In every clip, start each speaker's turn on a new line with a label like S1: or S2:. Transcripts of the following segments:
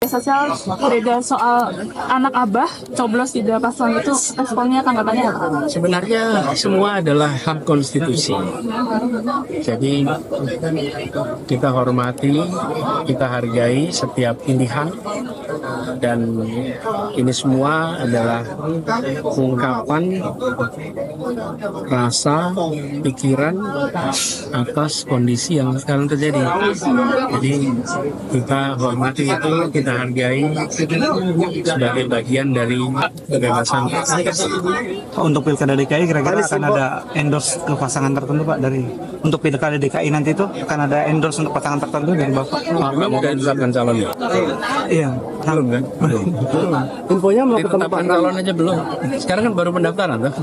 S1: Sosial beda soal anak abah coblos 3 pasang itu responnya tanggapannya apa?
S2: Sebenarnya semua adalah hak konstitusi. Jadi kita hormati, kita hargai setiap pilihan, dan ini semua adalah ungkapan rasa, pikiran atas kondisi yang sekarang terjadi. Jadi kita hormati itu, kita hargai sebagai bagian dari kebebasan.
S3: Untuk Pilkada DKI kira-kira akan ada endorse ke pasangan tertentu Pak dari untuk Pilkada DKI nanti itu akan ada endorse untuk pasangan tertentu dari Bapak?
S2: Belum udah ditetapkan calonnya?
S3: Iya.
S2: Belum kan? Belum.
S4: Infonya mau ketemu Pak
S2: Ditetapkan
S4: Pram.
S2: calon aja belum. Sekarang kan baru pendaftaran tuh.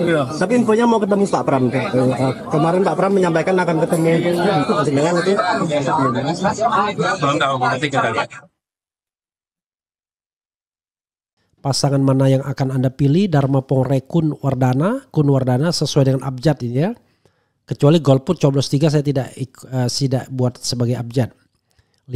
S2: Iya.
S4: Tapi infonya mau ketemu Pak Pram. Kemarin Pak Pram menyampaikan akan ketemu dengan itu.
S2: Belum tahu, nanti kita lihat.
S5: Pasangan mana yang akan Anda pilih? Darmapongre Kunwardana sesuai dengan abjad ini ya. Kecuali golput coblos 3 saya tidak buat sebagai abjad. 5%,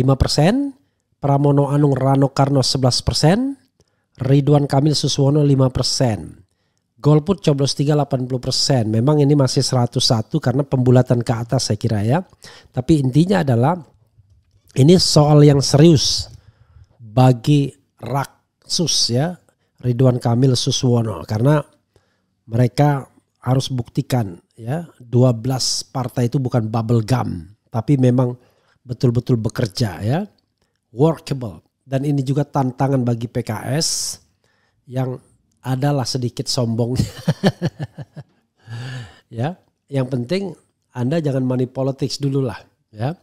S5: Pramono Anung Rano Karno 11%, Ridwan Kamil Suswono 5%. Golput coblos 3 80%. Memang ini masih 101 karena pembulatan ke atas saya kira ya. Tapi intinya adalah ini soal yang serius bagi Raksus ya, Ridwan Kamil Suswono, karena mereka harus buktikan ya 12 partai itu bukan bubble gum, tapi memang betul-betul bekerja ya, workable. Dan ini juga tantangan bagi PKS yang adalah sedikit sombong. Ya, yang penting Anda jangan money politics dulu lah ya.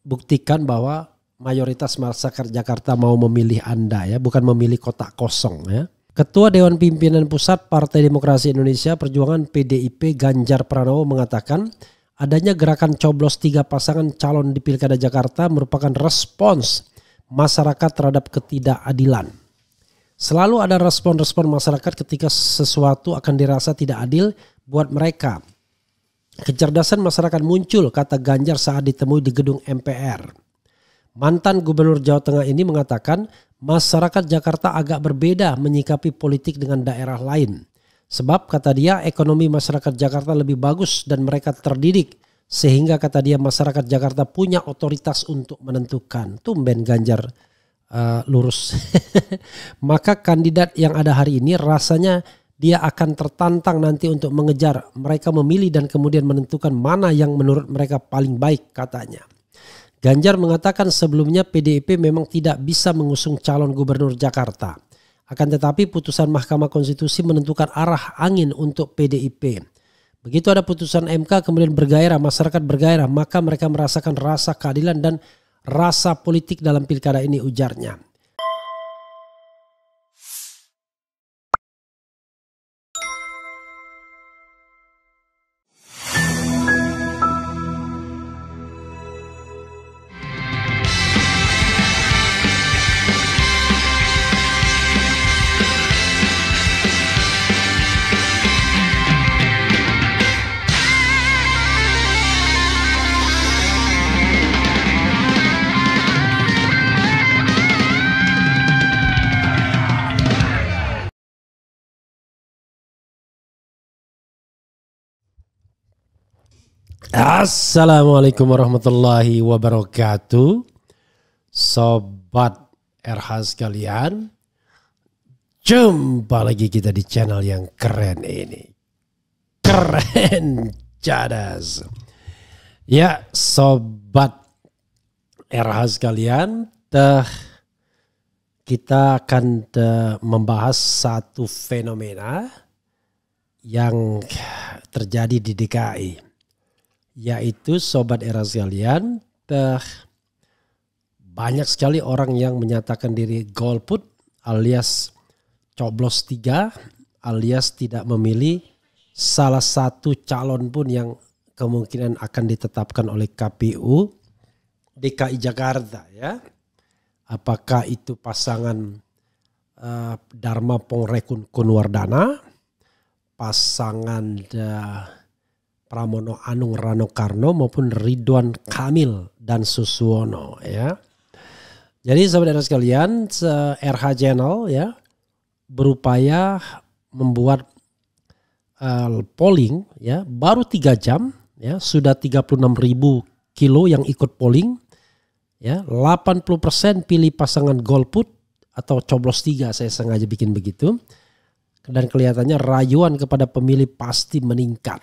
S5: Buktikan bahwa mayoritas masyarakat Jakarta mau memilih Anda ya, bukan memilih kotak kosong ya. Ketua Dewan Pimpinan Pusat Partai Demokrasi Indonesia Perjuangan PDIP Ganjar Pranowo mengatakan adanya gerakan coblos 3 pasangan calon di Pilkada Jakarta merupakan respons masyarakat terhadap ketidakadilan. Selalu ada respon-respon masyarakat ketika sesuatu akan dirasa tidak adil buat mereka. Kecerdasan masyarakat muncul, kata Ganjar saat ditemui di gedung MPR. Mantan Gubernur Jawa Tengah ini mengatakan masyarakat Jakarta agak berbeda menyikapi politik dengan daerah lain. Sebab kata dia ekonomi masyarakat Jakarta lebih bagus dan mereka terdidik. Sehingga kata dia masyarakat Jakarta punya otoritas untuk menentukan. Tumben Ganjar lurus. Maka kandidat yang ada hari ini rasanya dia akan tertantang nanti untuk mengejar mereka memilih dan kemudian menentukan mana yang menurut mereka paling baik katanya. Ganjar mengatakan sebelumnya PDIP memang tidak bisa mengusung calon gubernur Jakarta. Akan tetapi putusan Mahkamah Konstitusi menentukan arah angin untuk PDIP. Begitu ada putusan MK kemudian bergairah, masyarakat bergairah, maka mereka merasakan rasa keadilan dan rasa politik dalam pilkada ini, ujarnya. Assalamualaikum warahmatullahi wabarakatuh. Sobat RH sekalian, jumpa lagi kita di channel yang keren ini. Keren cadas. Ya sobat RH sekalian, kita akan membahas satu fenomena yang terjadi di DKI. Yaitu sobat era sekalian, banyak sekali orang yang menyatakan diri golput alias coblos 3 alias tidak memilih salah satu calon pun yang kemungkinan akan ditetapkan oleh KPU DKI Jakarta ya. Apakah itu pasangan Darmapongre Kunwardana, pasangan Pramono Anung Rano Karno maupun Ridwan Kamil dan Suswono ya. Jadi saudara sekalian, RH Channel ya berupaya membuat polling ya baru 3 jam ya sudah 36.000 kilo yang ikut polling ya, 80% pilih pasangan golput atau coblos 3, saya sengaja bikin begitu. Dan kelihatannya rayuan kepada pemilih pasti meningkat.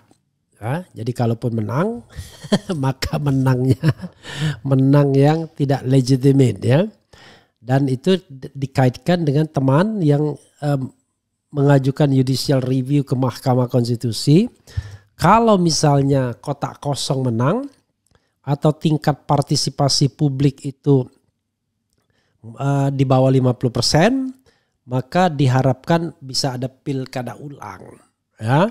S5: Ya, jadi kalaupun menang, maka menang yang tidak legitimate ya. Dan itu dikaitkan dengan teman yang mengajukan judicial review ke Mahkamah Konstitusi. Kalau misalnya kotak kosong menang atau tingkat partisipasi publik itu di bawah 50%, maka diharapkan bisa ada pilkada ulang ya.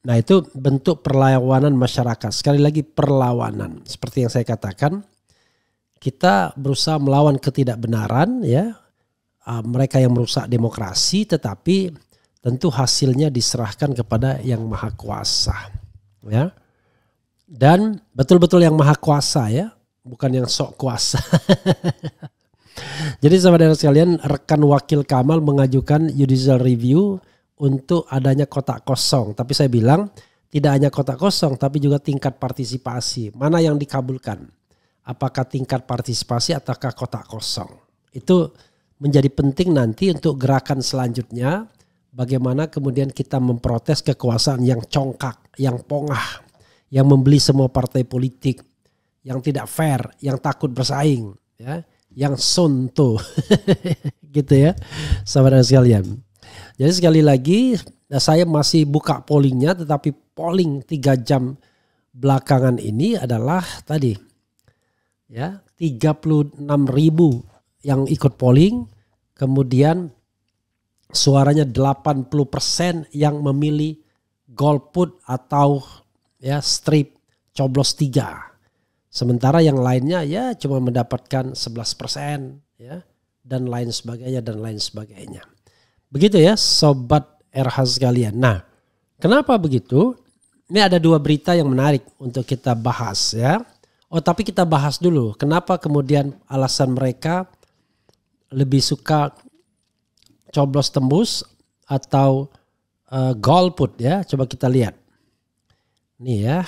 S5: Nah itu bentuk perlawanan masyarakat. Sekali lagi perlawanan. Seperti yang saya katakan, kita berusaha melawan ketidakbenaran ya. Mereka yang merusak demokrasi, tetapi tentu hasilnya diserahkan kepada yang maha kuasa ya. Dan betul-betul yang maha kuasa ya, bukan yang sok kuasa. Jadi saudara sekalian, rekan wakil Kamal mengajukan judicial review untuk adanya kotak kosong. Tapi saya bilang tidak hanya kotak kosong tapi juga tingkat partisipasi. Mana yang dikabulkan? Apakah tingkat partisipasi ataukah kotak kosong? Itu menjadi penting nanti untuk gerakan selanjutnya. Bagaimana kemudian kita memprotes kekuasaan yang congkak, yang pongah, yang membeli semua partai politik, yang tidak fair, yang takut bersaing, ya, yang sonto, gitu ya, saudara sekalian. Jadi sekali lagi saya masih buka pollingnya, tetapi polling 3 jam belakangan ini adalah tadi ya 36.000 yang ikut polling, kemudian suaranya 80% yang memilih golput atau ya strip coblos 3. Sementara yang lainnya ya cuma mendapatkan 11% ya dan lain sebagainya. Begitu ya sobat RH sekalian. Nah, kenapa begitu? Ini ada 2 berita yang menarik untuk kita bahas ya. Oh, tapi kita bahas dulu kenapa kemudian alasan mereka lebih suka coblos tembus atau golput ya. Coba kita lihat. Nih ya,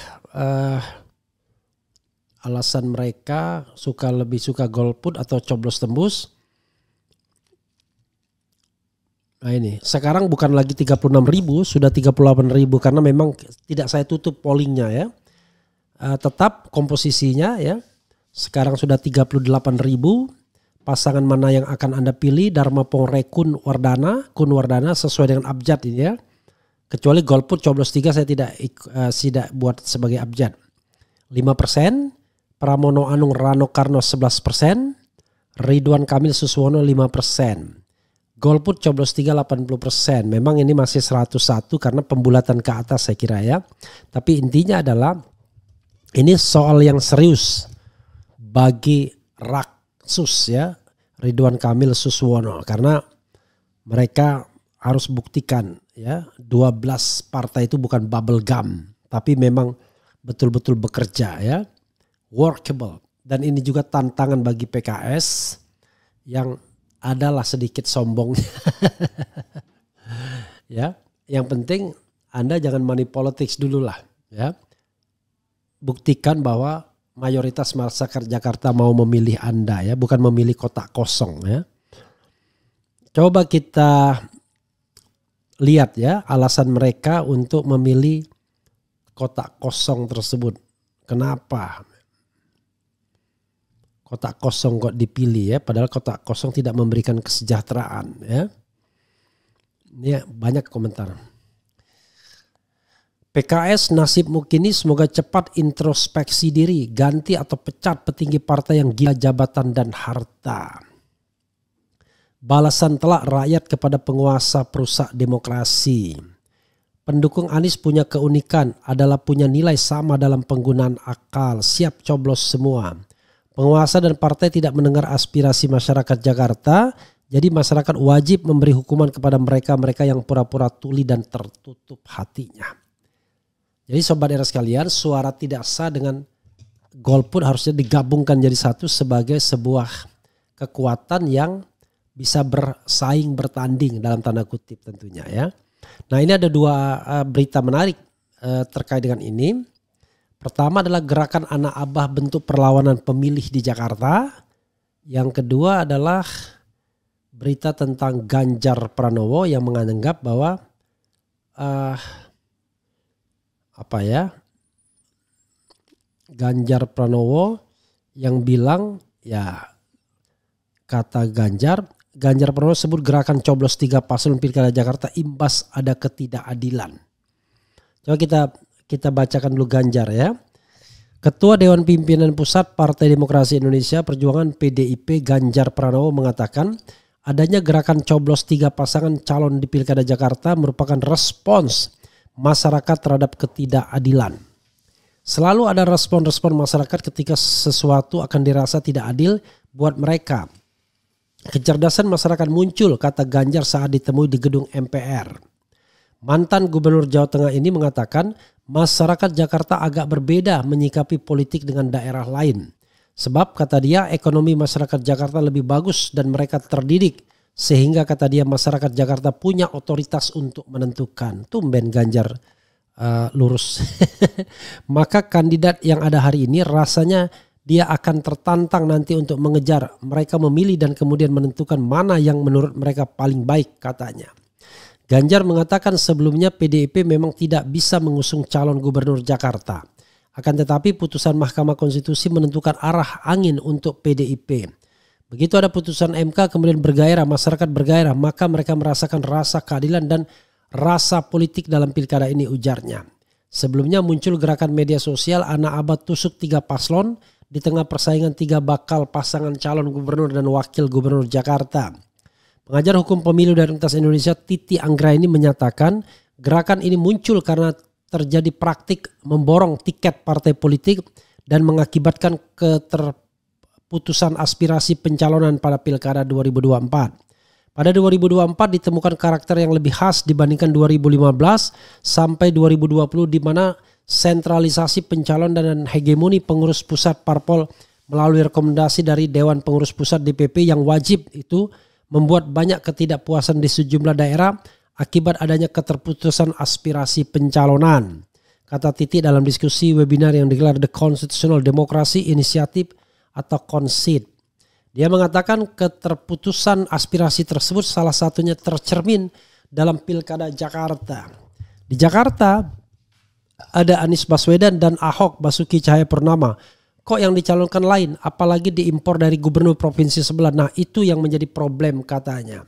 S5: alasan mereka lebih suka golput atau coblos tembus. Nah ini, sekarang bukan lagi 36.000, sudah 38.000 karena memang tidak saya tutup pollingnya ya. Tetap komposisinya ya, sekarang sudah 38.000. Pasangan mana yang akan Anda pilih? Dharma Pongre Kun Wardana sesuai dengan abjad ini ya. Kecuali golput coblos 3 saya tidak buat sebagai abjad. 5%, Pramono Anung Rano Karno 11%, Ridwan Kamil Suswono 5%. Golput coblos 3 80%. Memang ini masih 101 karena pembulatan ke atas saya kira ya. Tapi intinya adalah ini soal yang serius bagi Raksus ya, Ridwan Kamil Suswono, karena mereka harus buktikan ya 12 partai itu bukan bubble gum tapi memang betul-betul bekerja ya, workable. Dan ini juga tantangan bagi PKS yang adalah sedikit sombongnya. Ya, yang penting Anda jangan money politics dulu lah ya. Buktikan bahwa mayoritas masyarakat Jakarta mau memilih Anda ya, bukan memilih kotak kosong ya. Coba kita lihat ya alasan mereka untuk memilih kotak kosong tersebut. Kenapa kotak kosong kok dipilih ya, padahal kotak kosong tidak memberikan kesejahteraan ya. Ini banyak komentar. PKS nasibmu kini semoga cepat introspeksi diri, ganti atau pecat petinggi partai yang gila jabatan dan harta. Balasan telak rakyat kepada penguasa perusak demokrasi. Pendukung Anies punya keunikan adalah punya nilai sama dalam penggunaan akal, siap coblos semua. Penguasa dan partai tidak mendengar aspirasi masyarakat Jakarta, jadi masyarakat wajib memberi hukuman kepada mereka yang pura-pura tuli dan tertutup hatinya. Jadi sobat era sekalian, suara tidak sah dengan golput harusnya digabungkan jadi satu sebagai sebuah kekuatan yang bisa bersaing bertanding dalam tanda kutip tentunya ya. Nah ini ada dua berita menarik terkait dengan ini. Pertama adalah gerakan anak abah bentuk perlawanan pemilih di Jakarta. Yang kedua adalah berita tentang Ganjar Pranowo yang menganggap bahwa Ganjar Pranowo yang bilang ya kata Ganjar Pranowo sebut gerakan coblos 3 paslon Pilkada Jakarta imbas ada ketidakadilan. Coba kita bacakan dulu Ganjar ya. Ketua Dewan Pimpinan Pusat Partai Demokrasi Indonesia Perjuangan PDIP Ganjar Pranowo mengatakan adanya gerakan coblos 3 pasangan calon di Pilkada Jakarta merupakan respons masyarakat terhadap ketidakadilan. Selalu ada respon-respon masyarakat ketika sesuatu akan dirasa tidak adil buat mereka. Kecerdasan masyarakat muncul, kata Ganjar saat ditemui di gedung MPR. Mantan Gubernur Jawa Tengah ini mengatakan masyarakat Jakarta agak berbeda menyikapi politik dengan daerah lain. Sebab kata dia ekonomi masyarakat Jakarta lebih bagus dan mereka terdidik. Sehingga kata dia masyarakat Jakarta punya otoritas untuk menentukan. Tumben Ganjar lurus. Maka kandidat yang ada hari ini rasanya dia akan tertantang nanti untuk mengejar. Mereka memilih dan kemudian menentukan mana yang menurut mereka paling baik katanya. Ganjar mengatakan sebelumnya PDIP memang tidak bisa mengusung calon gubernur Jakarta. Akan tetapi putusan Mahkamah Konstitusi menentukan arah angin untuk PDIP. Begitu ada putusan MK kemudian bergairah, masyarakat bergairah, maka mereka merasakan rasa keadilan dan rasa politik dalam pilkada ini, ujarnya. Sebelumnya muncul gerakan media sosial anak abad tusuk 3 paslon di tengah persaingan 3 bakal pasangan calon gubernur dan wakil gubernur Jakarta. Pengajar hukum pemilu dari Universitas Indonesia Titi Anggraini menyatakan gerakan ini muncul karena terjadi praktik memborong tiket partai politik dan mengakibatkan keterputusan aspirasi pencalonan pada Pilkada 2024. Pada 2024 ditemukan karakter yang lebih khas dibandingkan 2015 sampai 2020 di mana sentralisasi pencalonan dan hegemoni pengurus pusat parpol melalui rekomendasi dari Dewan Pengurus Pusat DPP yang wajib itu membuat banyak ketidakpuasan di sejumlah daerah akibat adanya keterputusan aspirasi pencalonan. Kata Titi dalam diskusi webinar yang digelar The Constitutional Democracy Initiative atau CONSID. Dia mengatakan keterputusan aspirasi tersebut salah satunya tercermin dalam Pilkada Jakarta. Di Jakarta ada Anies Baswedan dan Ahok Basuki Cahayapurnama. Kok yang dicalonkan lain, apalagi diimpor dari gubernur provinsi sebelah. Nah itu yang menjadi problem katanya.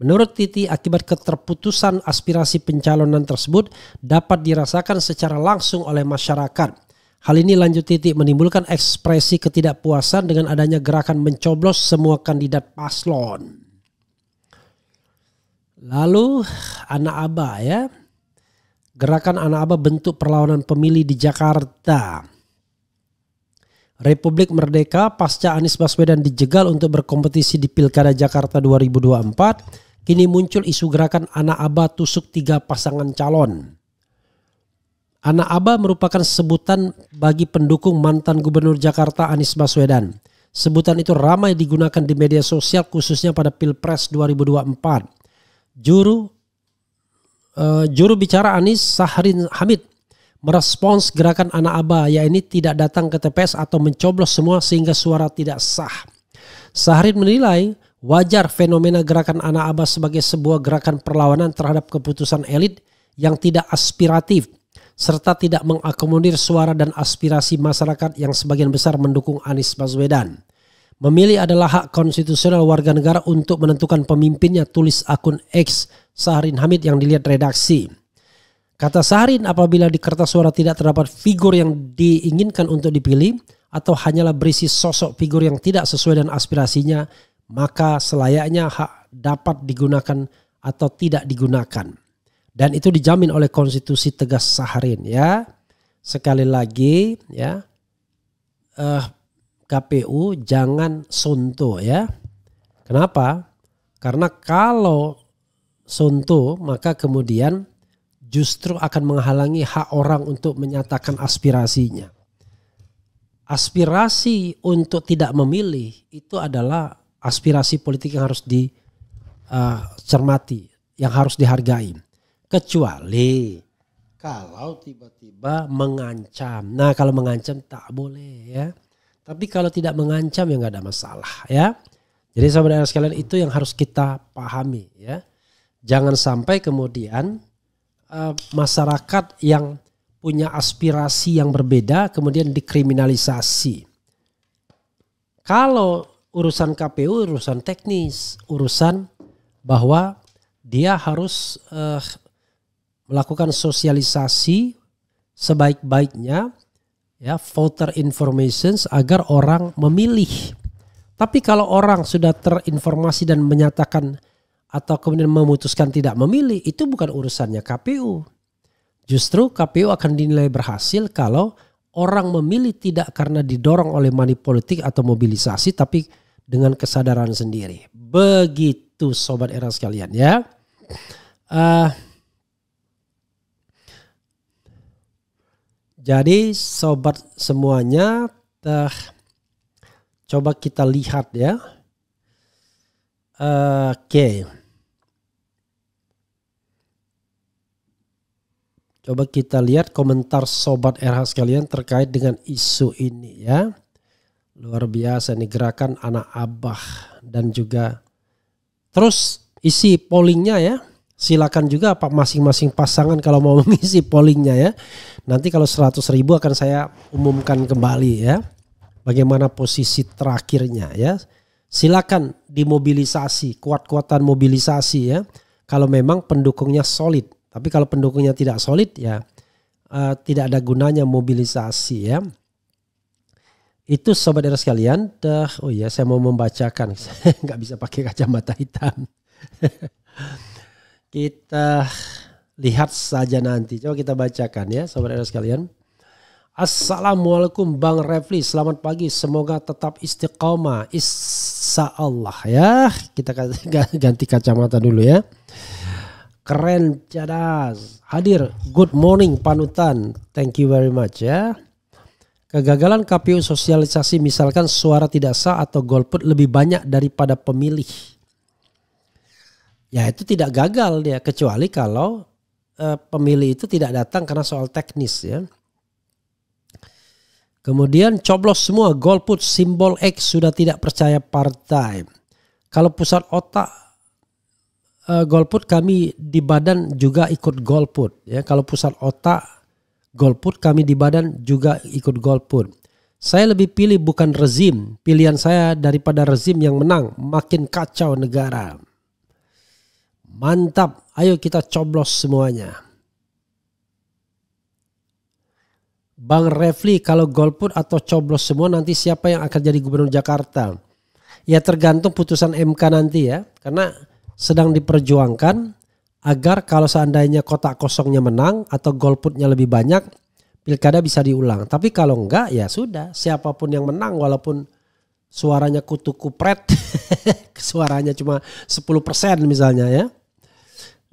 S5: Menurut Titi, akibat keterputusan aspirasi pencalonan tersebut dapat dirasakan secara langsung oleh masyarakat. Hal ini lanjut Titi menimbulkan ekspresi ketidakpuasan dengan adanya gerakan mencoblos semua kandidat paslon. Lalu anak abah ya. Gerakan anak abah bentuk perlawanan pemilih di Jakarta. Republik Merdeka pasca Anies Baswedan dijegal untuk berkompetisi di Pilkada Jakarta 2024, kini muncul isu gerakan anak abah tusuk 3 pasangan calon. Anak abah merupakan sebutan bagi pendukung mantan Gubernur Jakarta Anies Baswedan. Sebutan itu ramai digunakan di media sosial khususnya pada Pilpres 2024. Juru bicara Anies Sahrin Hamid merespons gerakan anak abah yaitu tidak datang ke TPS atau mencoblos semua sehingga suara tidak sah. Sahrin menilai wajar fenomena gerakan anak abah sebagai sebuah gerakan perlawanan terhadap keputusan elit yang tidak aspiratif serta tidak mengakomodir suara dan aspirasi masyarakat yang sebagian besar mendukung Anies Baswedan. Memilih adalah hak konstitusional warga negara untuk menentukan pemimpinnya, tulis akun X Sahrin Hamid yang dilihat redaksi. Kata Sahrin, apabila di kertas suara tidak terdapat figur yang diinginkan untuk dipilih atau hanyalah berisi sosok figur yang tidak sesuai dengan aspirasinya, maka selayaknya hak dapat digunakan atau tidak digunakan. Dan itu dijamin oleh konstitusi, tegas Sahrin ya. Sekali lagi ya, KPU jangan sonto ya. Kenapa? Karena kalau sonto maka kemudian justru akan menghalangi hak orang untuk menyatakan aspirasinya. Aspirasi untuk tidak memilih itu adalah aspirasi politik yang harus dicermati, yang harus dihargai. Kecuali kalau tiba-tiba mengancam. Nah, kalau mengancam tak boleh ya. Tapi kalau tidak mengancam ya nggak ada masalah ya. Jadi saudara sekalian, itu yang harus kita pahami ya. Jangan sampai kemudian masyarakat yang punya aspirasi yang berbeda kemudian dikriminalisasi. Kalau urusan KPU urusan teknis, urusan bahwa dia harus melakukan sosialisasi sebaik-baiknya ya, voter informations agar orang memilih. Tapi kalau orang sudah terinformasi dan menyatakan atau kemudian memutuskan tidak memilih, itu bukan urusannya KPU. Justru KPU akan dinilai berhasil kalau orang memilih tidak karena didorong oleh money politik atau mobilisasi, tapi dengan kesadaran sendiri. Begitu sobat era sekalian ya. Jadi sobat semuanya, coba kita lihat ya. Oke. Coba kita lihat komentar sobat RH sekalian terkait dengan isu ini ya. Luar biasa nih gerakan anak abah, dan juga terus isi pollingnya ya. Silakan juga Pak masing-masing pasangan kalau mau mengisi pollingnya ya. Nanti kalau 100.000 akan saya umumkan kembali ya. Bagaimana posisi terakhirnya ya. Silakan dimobilisasi, kuat-kuatan mobilisasi ya. Kalau memang pendukungnya solid. Tapi kalau pendukungnya tidak solid ya tidak ada gunanya mobilisasi ya. Itu sobat era sekalian. Oh iya, saya mau membacakan. Nggak bisa pakai kacamata hitam. Kita lihat saja nanti. Coba kita bacakan ya sobat era sekalian. Assalamualaikum Bang Refli, selamat pagi. Semoga tetap istiqomah. Insyaallah ya. Kita ganti kacamata dulu ya. Keren cadas. Hadir. Good morning panutan. Thank you very much ya. Kegagalan KPU sosialisasi misalkan suara tidak sah atau golput lebih banyak daripada pemilih. Ya itu tidak gagal dia, kecuali kalau pemilih itu tidak datang karena soal teknis ya. Kemudian coblos semua golput simbol X sudah tidak percaya partai. Kalau pusat otak golput kami di badan juga ikut golput ya. Kalau pusat otak golput kami di badan juga ikut golput. Saya lebih pilih bukan rezim. Pilihan saya daripada rezim yang menang. Makin kacau negara. Mantap. Ayo kita coblos semuanya. Bang Refli, kalau golput atau coblos semua nanti siapa yang akan jadi gubernur Jakarta? Ya tergantung putusan MK nanti ya. Karena sedang diperjuangkan agar kalau seandainya kotak kosongnya menang atau golputnya lebih banyak, pilkada bisa diulang. Tapi kalau enggak ya sudah, siapapun yang menang walaupun suaranya kutu kupret, suaranya cuma 10% misalnya ya.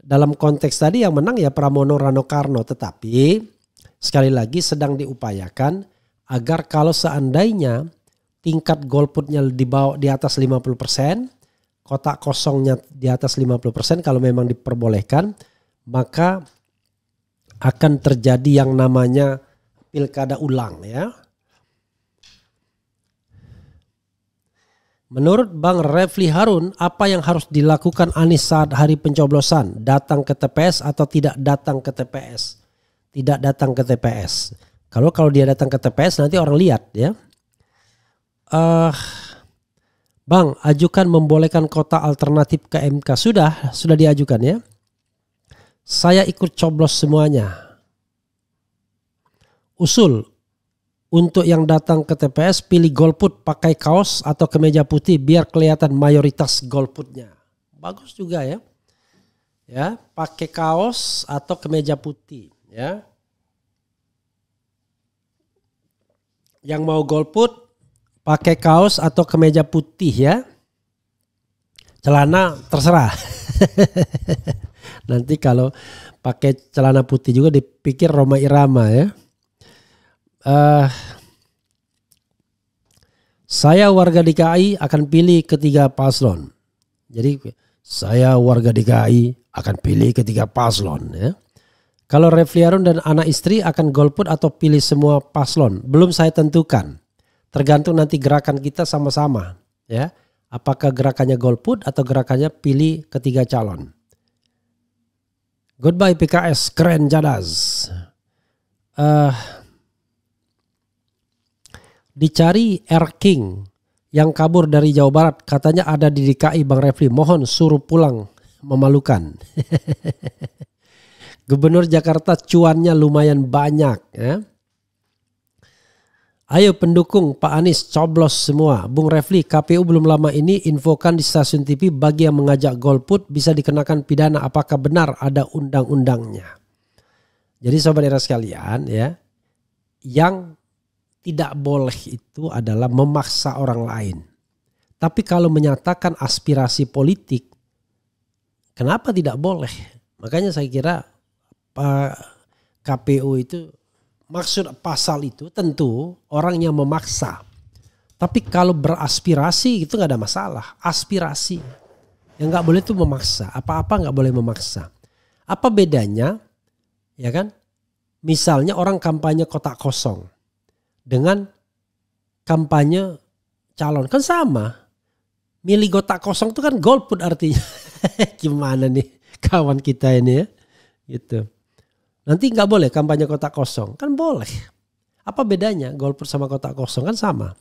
S5: Dalam konteks tadi yang menang ya Pramono Rano Karno, tetapi sekali lagi sedang diupayakan agar kalau seandainya tingkat golputnya di atas 50%, kotak kosongnya di atas 50%, kalau memang diperbolehkan, maka akan terjadi yang namanya pilkada ulang ya. Menurut Bang Refli Harun, apa yang harus dilakukan Anies saat hari pencoblosan? Datang ke TPS atau tidak datang ke TPS? Tidak datang ke TPS. Kalau dia datang ke TPS nanti orang lihat ya. Bang, ajukan membolehkan kota alternatif ke MK. Sudah diajukan ya. Saya ikut coblos semuanya. Usul untuk yang datang ke TPS pilih golput pakai kaos atau kemeja putih biar kelihatan mayoritas golputnya. Bagus juga ya. Ya, pakai kaos atau kemeja putih ya. Yang mau golput pakai kaos atau kemeja putih ya. Celana terserah. Nanti kalau pakai celana putih juga dipikir Roma Irama ya. Saya warga DKI akan pilih ketiga paslon. Jadi saya warga DKI akan pilih ketiga paslon. Ya. Kalau Refli Harun dan anak istri akan golput atau pilih semua paslon, belum saya tentukan. Tergantung nanti gerakan kita sama-sama. Ya, apakah gerakannya golput atau gerakannya pilih ketiga calon. Goodbye PKS, keren jadas. Dicari R. King yang kabur dari Jawa Barat, katanya ada di DKI. Bang Refli, mohon suruh pulang, memalukan. Gubernur Jakarta cuannya lumayan banyak. Ya. Ayo pendukung Pak Anies coblos semua. Bung Refli, KPU belum lama ini infokan di stasiun TV bagi yang mengajak golput bisa dikenakan pidana. Apakah benar ada undang-undangnya? Jadi sobat era sekalian ya, yang tidak boleh itu adalah memaksa orang lain. Tapi kalau menyatakan aspirasi politik, kenapa tidak boleh? Makanya saya kira Pak KPU itu, maksud pasal itu tentu orang yang memaksa. Tapi kalau beraspirasi itu nggak ada masalah. Aspirasi yang nggak boleh itu memaksa. Apa-apa nggak boleh memaksa. Apa bedanya? Ya kan? Misalnya orang kampanye kotak kosong dengan kampanye calon kan sama. Milih kotak kosong itu kan golput artinya. Gimana nih kawan kita ini ya? Gitu. Nanti nggak boleh kampanye kotak kosong, kan boleh. Apa bedanya golput sama kotak kosong, kan sama.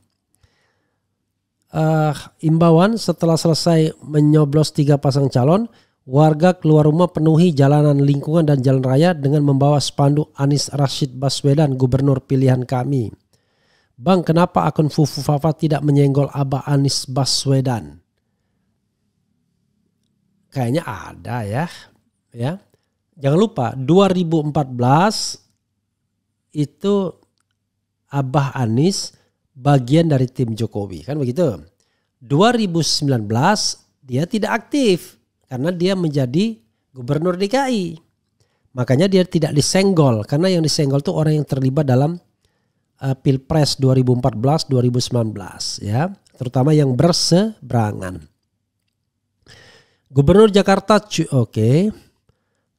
S5: Imbauan setelah selesai menyoblos 3 pasang calon, warga keluar rumah penuhi jalanan lingkungan dan jalan raya dengan membawa spanduk Anies Rashid Baswedan, gubernur pilihan kami. Bang, kenapa akun Fufu Fafa tidak menyenggol Abah Anies Baswedan? Kayaknya ada ya. Ya. Jangan lupa 2014 itu Abah Anies bagian dari tim Jokowi, kan begitu. 2019 dia tidak aktif karena dia menjadi gubernur DKI. Makanya dia tidak disenggol, karena yang disenggol itu orang yang terlibat dalam Pilpres 2014-2019 ya, terutama yang berseberangan. Gubernur Jakarta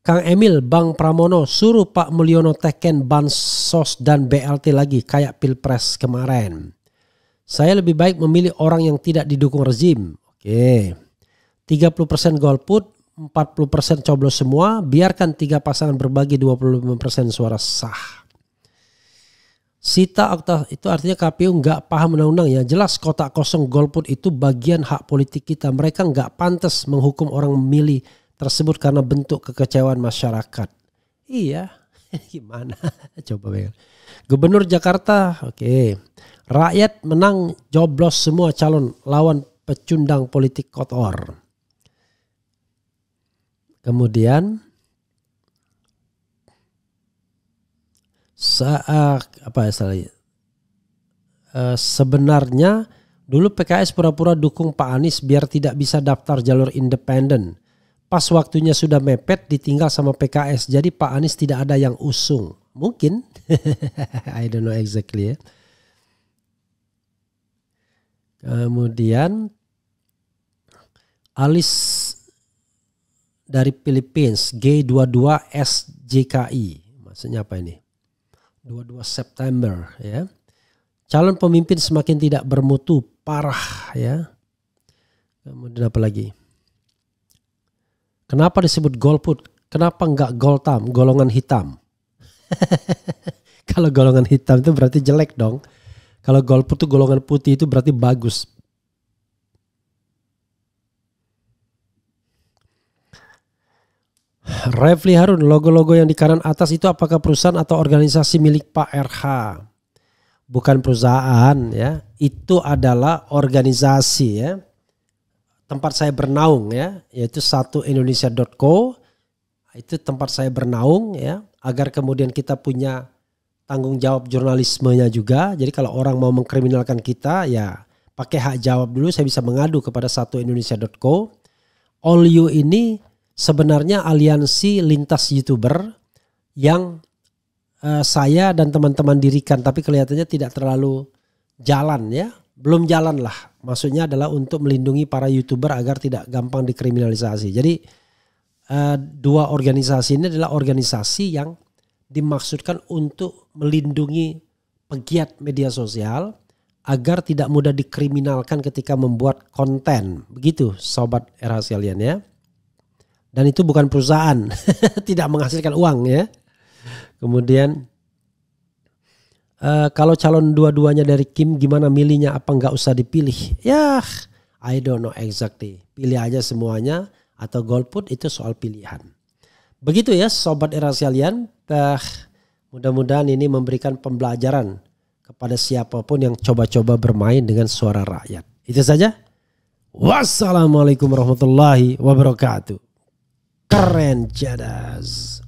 S5: Kang Emil, Bang Pramono suruh Pak Mulyono teken bansos dan BLT lagi kayak Pilpres kemarin. Saya lebih baik memilih orang yang tidak didukung rezim. 30% golput, 40% coblos semua, biarkan 3 pasangan berbagi 25% suara sah. Sita Okta, itu artinya KPU nggak paham undang-undang ya. Jelas kotak kosong golput itu bagian hak politik kita. Mereka nggak pantas menghukum orang memilih tersebut karena bentuk kekecewaan masyarakat. Iya, gimana? Coba bayangkan. Gubernur Jakarta, rakyat menang joblos semua calon lawan pecundang politik kotor. Kemudian sebenarnya dulu PKS pura-pura dukung Pak Anies biar tidak bisa daftar jalur independen. Pas waktunya sudah mepet ditinggal sama PKS. Jadi Pak Anies tidak ada yang usung. Mungkin. I don't know exactly ya. Kemudian Alis dari Philippines G22 SJKI. Maksudnya apa ini? 22 September ya. Calon pemimpin semakin tidak bermutu, parah ya. Kemudian apa lagi? Kenapa disebut golput? Kenapa enggak goltam, golongan hitam? Kalau golongan hitam itu berarti jelek dong. Kalau golput itu golongan putih itu berarti bagus. Refli Harun, logo-logo yang di kanan atas itu apakah perusahaan atau organisasi milik Pak RH? Bukan perusahaan ya, itu adalah organisasi ya. Tempat saya bernaung ya, yaitu 1indonesia.co. Itu tempat saya bernaung ya, agar kemudian kita punya tanggung jawab jurnalismenya juga. Jadi kalau orang mau mengkriminalkan kita ya pakai hak jawab dulu, saya bisa mengadu kepada 1indonesia.co. All You ini sebenarnya aliansi lintas YouTuber yang saya dan teman-teman dirikan, tapi kelihatannya tidak terlalu jalan ya. belum jalan lah. Maksudnya adalah untuk melindungi para YouTuber agar tidak gampang dikriminalisasi. Jadi dua organisasi ini adalah organisasi yang dimaksudkan untuk melindungi pegiat media sosial agar tidak mudah dikriminalkan ketika membuat konten. Begitu Sobat RH sekalian ya. Dan itu bukan perusahaan, tidak menghasilkan uang ya. Kemudian kalau calon dua-duanya dari Kim gimana milihnya, apa nggak usah dipilih? Ya, I don't know exactly. Pilih aja semuanya atau golput, itu soal pilihan. Begitu ya Sobat RH sekalian. Mudah-mudahan ini memberikan pembelajaran kepada siapapun yang coba-coba bermain dengan suara rakyat. Itu saja. Wassalamualaikum warahmatullahi wabarakatuh. Keren jadas.